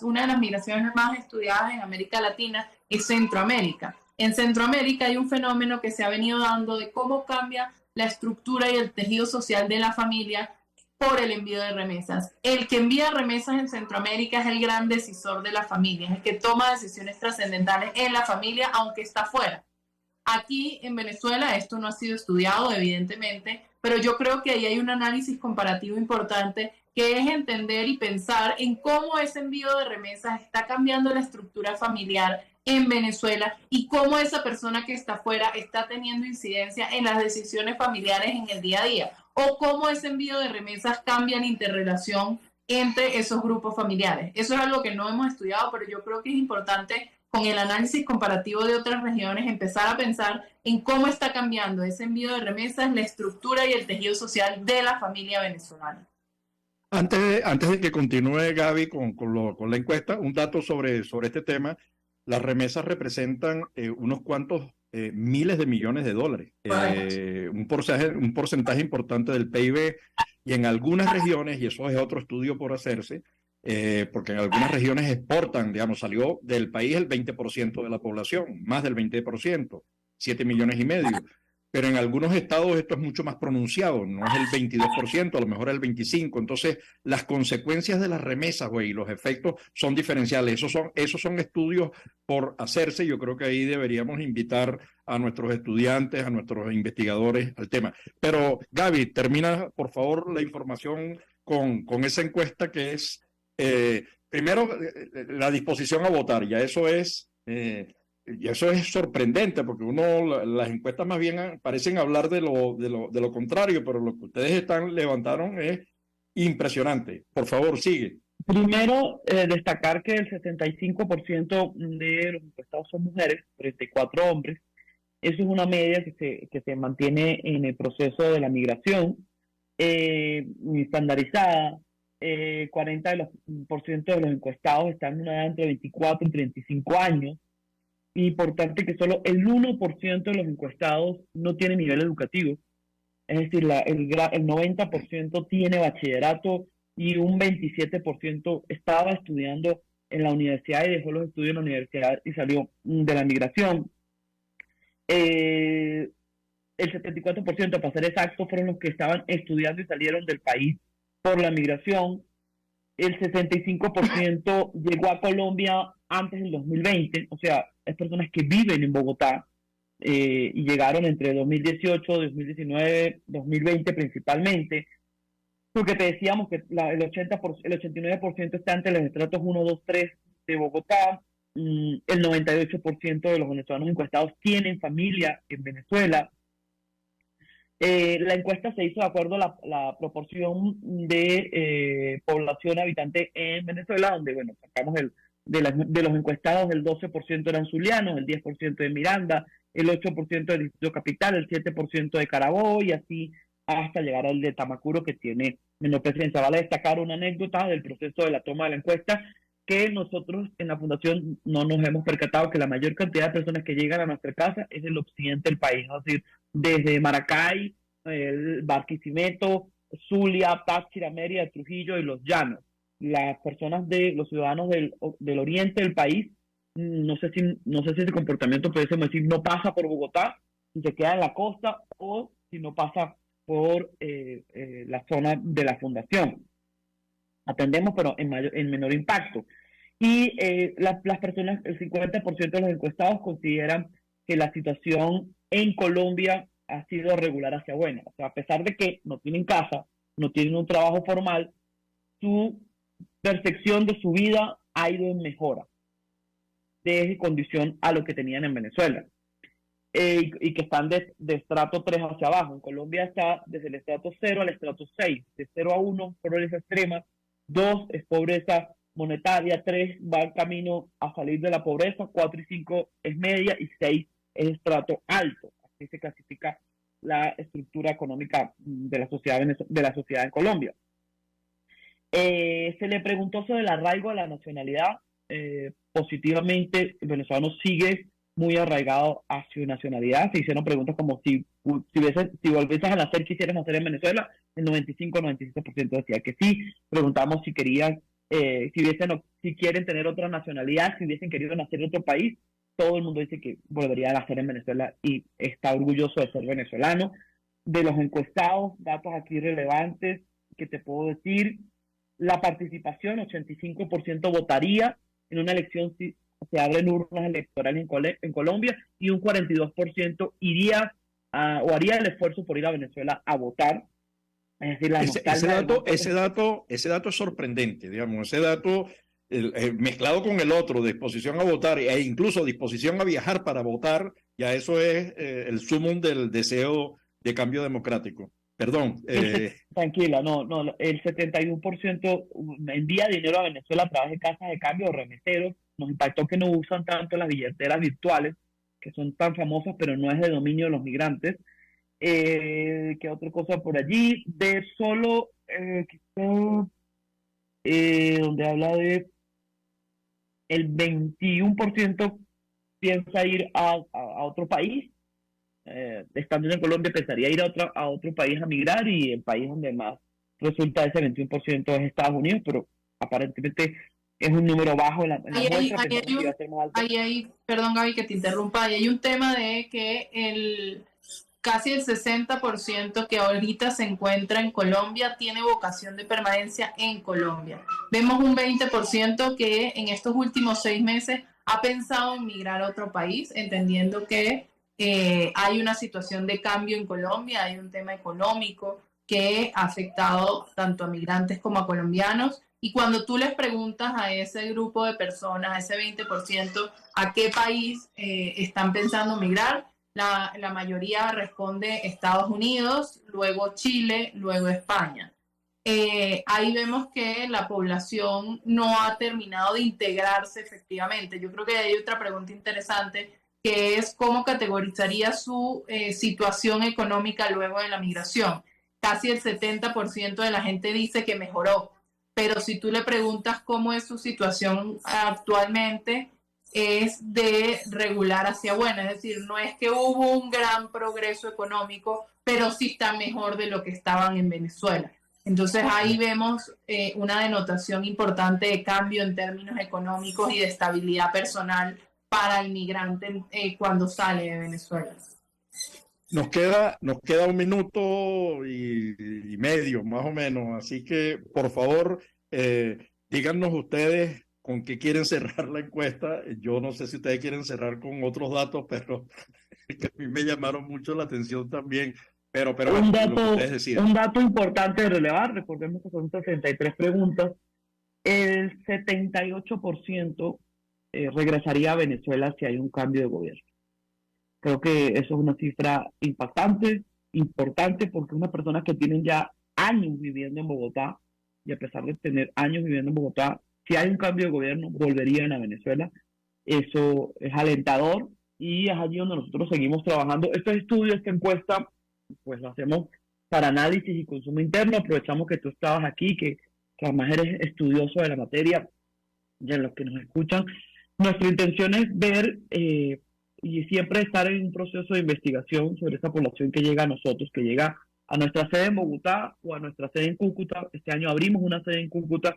[SPEAKER 3] una de las migraciones más estudiadas en América Latina es Centroamérica. En Centroamérica hay un fenómeno que se ha venido dando de cómo cambia la estructura y el tejido social de la familia por el envío de remesas. El que envía remesas en Centroamérica es el gran decisor de la familia, es el que toma decisiones trascendentales en la familia, aunque está fuera. Aquí en Venezuela esto no ha sido estudiado, evidentemente, pero yo creo que ahí hay un análisis comparativo importante, que es entender y pensar en cómo ese envío de remesas está cambiando la estructura familiar en Venezuela y cómo esa persona que está afuera está teniendo incidencia en las decisiones familiares en el día a día, o cómo ese envío de remesas cambia la interrelación entre esos grupos familiares. Eso es algo que no hemos estudiado, pero yo creo que es importante, con el análisis comparativo de otras regiones, empezar a pensar en cómo está cambiando ese envío de remesas, la estructura y el tejido social de la familia venezolana.
[SPEAKER 1] Antes de que continúe Gaby con la encuesta, un dato sobre este tema. Las remesas representan unos cuantos miles de millones de dólares, un porcentaje importante del PIB, y en algunas regiones, y eso es otro estudio por hacerse, porque en algunas regiones exportan, digamos, salió del país el 20% de la población, más del 20%, 7,5 millones, pero en algunos estados esto es mucho más pronunciado, no es el 22%, a lo mejor el 25%, entonces las consecuencias de las remesas, y los efectos son diferenciales. Esos son estudios por hacerse. Yo creo que ahí deberíamos invitar a nuestros estudiantes, a nuestros investigadores al tema. Pero Gaby, termina por favor la información con esa encuesta, que es primero la disposición a votar. Ya eso es sorprendente, porque las encuestas más bien parecen hablar de lo contrario, pero lo que ustedes levantaron es impresionante. Por favor, sigue.
[SPEAKER 2] Primero, destacar que el 75% de los encuestados son mujeres, 34 hombres. Eso es una media que se mantiene en el proceso de la migración, estandarizada. 40% de los encuestados están en una edad entre 24 y 35 años. Importante que solo el 1% de los encuestados no tiene nivel educativo. Es decir, el 90% tiene bachillerato y un 27% estaba estudiando en la universidad y dejó los estudios en la universidad y salió de la migración. el 74%, para ser exacto, fueron los que estaban estudiando y salieron del país por la migración. El 65% llegó a Colombia antes del 2020, o sea, es personas que viven en Bogotá y llegaron entre 2018, 2019, 2020 principalmente, porque te decíamos que el 89% está entre los estratos 1, 2, 3 de Bogotá. El 98% de los venezolanos encuestados tienen familia en Venezuela. La encuesta se hizo de acuerdo a la proporción de población habitante en Venezuela, donde, bueno, sacamos de los encuestados, el 12% eran zulianos, el 10% de Miranda, el 8% del Distrito Capital, el 7% de Carabobo, y así hasta llegar al de Tamacuro, que tiene menor presencia. Vale destacar una anécdota del proceso de la toma de la encuesta, que nosotros en la Fundación no nos hemos percatado que la mayor cantidad de personas que llegan a nuestra casa es del occidente del país, es decir, desde Maracay, Barquisimeto, Zulia, Táchira, Mérida, Trujillo y Los Llanos. Las personas los ciudadanos del oriente del país, no sé si ese comportamiento pudiésemos decir no pasa por Bogotá, si se queda en la costa o si no pasa por la zona de la Fundación. Atendemos, pero en menor impacto. Y las personas, el 50% de los encuestados consideran que la situación en Colombia ha sido regular hacia buena. O sea, a pesar de que no tienen casa, no tienen un trabajo formal, su percepción de su vida ha ido en mejora de condición a lo que tenían en Venezuela. Y que están de estrato 3 hacia abajo. En Colombia está desde el estrato 0 al estrato 6. De 0 a 1, pobreza extrema. 2 es pobreza monetaria. 3 va en camino a salir de la pobreza. 4 y 5 es media. Y 6 es estrato alto. Así se clasifica la estructura económica de la sociedad en Colombia. Se le preguntó sobre el arraigo a la nacionalidad. Positivamente, el venezolano sigue muy arraigado a su nacionalidad. Se hicieron preguntas como si volvieses a nacer, quisieras nacer en Venezuela. El 95-97% decía que sí. Preguntamos si querían, si quieren tener otra nacionalidad, si hubiesen querido nacer en otro país. Todo el mundo dice que volvería a nacer en Venezuela y está orgulloso de ser venezolano. De los encuestados, datos aquí relevantes que te puedo decir: la participación, 85% votaría en una elección si se abren urnas electorales en Colombia, y un 42% iría o haría el esfuerzo por ir a Venezuela a votar. Es decir,
[SPEAKER 1] ese dato es sorprendente, digamos, ese dato mezclado con el otro, disposición a votar e incluso disposición a viajar para votar, ya eso es el sumum del deseo de cambio democrático. Perdón.
[SPEAKER 2] Tranquila, no, el 71% envía dinero a Venezuela a través de casas de cambio o remeseros. Nos impactó que no usan tanto las billeteras virtuales, que son tan famosas, pero no es de dominio de los migrantes. ¿Qué otra cosa por allí? De solo, donde habla de el 21% piensa ir a otro país. Estando en Colombia pensaría ir a otro país a migrar, y el país donde más resulta ese 21% es Estados Unidos, pero aparentemente es un número bajo en la muestra.
[SPEAKER 3] Perdón, Gaby, que te interrumpa. Ahí hay un tema de que casi el 60% que ahorita se encuentra en Colombia tiene vocación de permanencia en Colombia. Vemos un 20% que en estos últimos 6 meses ha pensado en migrar a otro país, entendiendo que hay una situación de cambio en Colombia, hay un tema económico que ha afectado tanto a migrantes como a colombianos. Y cuando tú les preguntas a ese grupo de personas, a ese 20%, a qué país están pensando migrar, la mayoría responde Estados Unidos, luego Chile, luego España. Ahí vemos que la población no ha terminado de integrarse efectivamente. Yo creo que hay otra pregunta interesante, que es cómo categorizaría su situación económica luego de la migración. Casi el 70% de la gente dice que mejoró, pero si tú le preguntas cómo es su situación actualmente, es de regular hacia buena, es decir, no es que hubo un gran progreso económico, pero sí está mejor de lo que estaban en Venezuela. Entonces ahí vemos una denotación importante de cambio en términos económicos y de estabilidad personal para el migrante cuando sale de Venezuela.
[SPEAKER 1] Nos queda 1 minuto y medio, más o menos. Así que, por favor, díganos ustedes con qué quieren cerrar la encuesta. Yo no sé si ustedes quieren cerrar con otros datos, pero que a mí me llamaron mucho la atención también. Pero
[SPEAKER 2] un
[SPEAKER 1] bueno, lo que
[SPEAKER 2] dato,
[SPEAKER 1] ustedes decidan.
[SPEAKER 2] un dato importante de relevar, recordemos que son 63 preguntas, el 78% regresaría a Venezuela si hay un cambio de gobierno. Creo que eso es una cifra impactante, importante, porque unas personas que tienen ya años viviendo en Bogotá, y a pesar de tener años viviendo en Bogotá, si hay un cambio de gobierno, volverían a Venezuela. Eso es alentador y es allí donde nosotros seguimos trabajando. Este estudio, esta encuesta, pues lo hacemos para análisis y consumo interno. Aprovechamos que tú estabas aquí, que además eres estudioso de la materia, y en los que nos escuchan. Nuestra intención es ver y siempre estar en un proceso de investigación sobre esa población que llega a nosotros, que llega a nuestra sede en Bogotá o a nuestra sede en Cúcuta. Este año abrimos una sede en Cúcuta.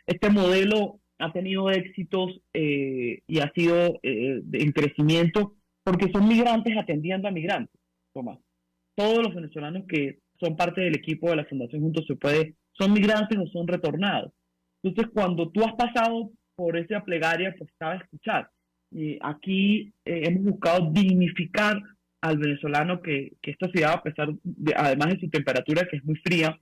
[SPEAKER 2] Este modelo ha tenido éxitos y ha sido en crecimiento porque son migrantes atendiendo a migrantes, Tomás. Todos los venezolanos que son parte del equipo de la Fundación Juntos Se Puede son migrantes o son retornados. Entonces, cuando tú has pasado por esa plegaria, pues sabes escuchar. Y aquí hemos buscado dignificar al venezolano que esta ciudad, a pesar de, además de su temperatura que es muy fría,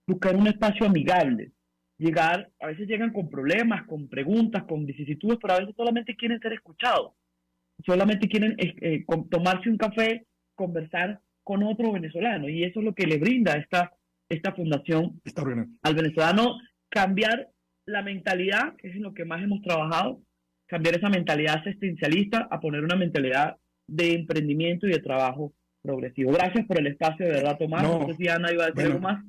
[SPEAKER 2] buscar un espacio amigable. Llegar, a veces llegan con problemas, con preguntas, con vicisitudes, pero a veces solamente quieren ser escuchados. Solamente quieren tomarse un café, conversar con otro venezolano. Y eso es lo que le brinda esta fundación al venezolano, cambiar la mentalidad, que es en lo que más hemos trabajado, cambiar esa mentalidad asistencialista a poner una mentalidad de emprendimiento y de trabajo progresivo. Gracias por el espacio, de verdad, Tomás. No sé si Ana iba a decir algo más.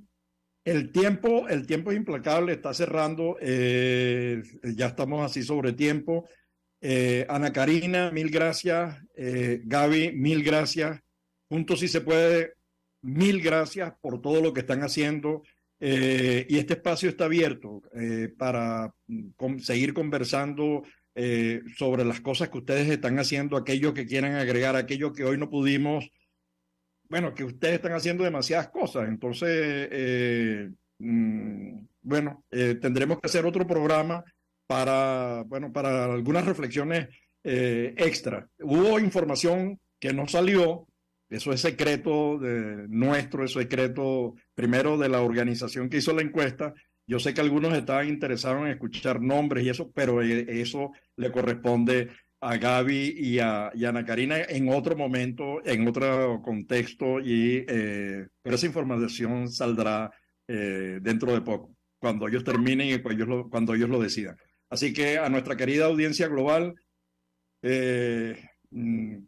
[SPEAKER 1] El tiempo es implacable, está cerrando, ya estamos así sobre tiempo. Ana Karina, mil gracias. Gaby, mil gracias. Juntos Sí Se Puede, mil gracias por todo lo que están haciendo. Y este espacio está abierto para seguir conversando sobre las cosas que ustedes están haciendo, aquello que quieran agregar, aquello que hoy no pudimos. Bueno, que ustedes están haciendo demasiadas cosas, entonces, tendremos que hacer otro programa para algunas reflexiones extra. Hubo información que no salió, eso es secreto nuestro, es secreto primero de la organización que hizo la encuesta. Yo sé que algunos estaban interesados en escuchar nombres y eso, pero eso le corresponde a Gaby y a Ana Karina en otro momento, en otro contexto, pero esa información saldrá dentro de poco, cuando ellos terminen y cuando ellos lo decidan. Así que a nuestra querida audiencia global,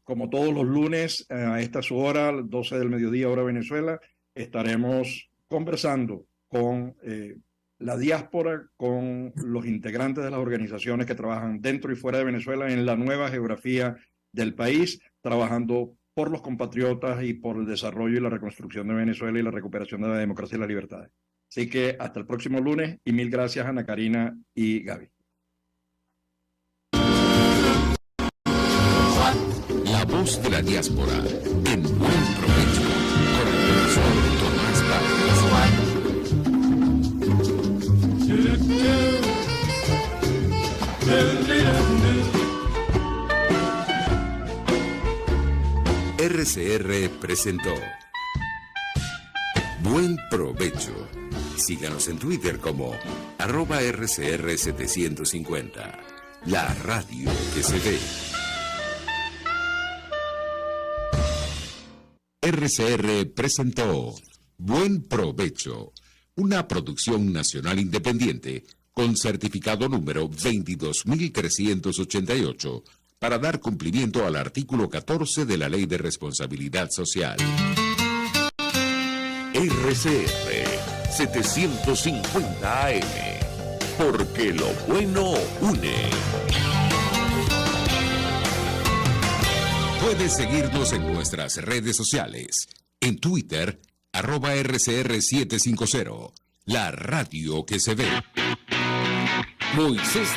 [SPEAKER 1] como todos los lunes, a esta su hora, 12 del mediodía, hora Venezuela, estaremos conversando con la diáspora, con los integrantes de las organizaciones que trabajan dentro y fuera de Venezuela en la nueva geografía del país, trabajando por los compatriotas y por el desarrollo y la reconstrucción de Venezuela y la recuperación de la democracia y la libertad. Así que hasta el próximo lunes y mil gracias, Ana Karina y Gaby.
[SPEAKER 4] La voz de la diáspora, en buen provecho, con el profesor Tomás Vargas. RCR presentó Buen Provecho. Síganos en Twitter como @RCR750. La radio que se ve. RCR presentó Buen Provecho, una producción nacional independiente con certificado número 22.388 para dar cumplimiento al artículo 14 de la Ley de Responsabilidad Social. RCR 750 AM, porque lo bueno une. Puedes seguirnos en nuestras redes sociales. En Twitter, @RCR750. La radio que se ve. Moisés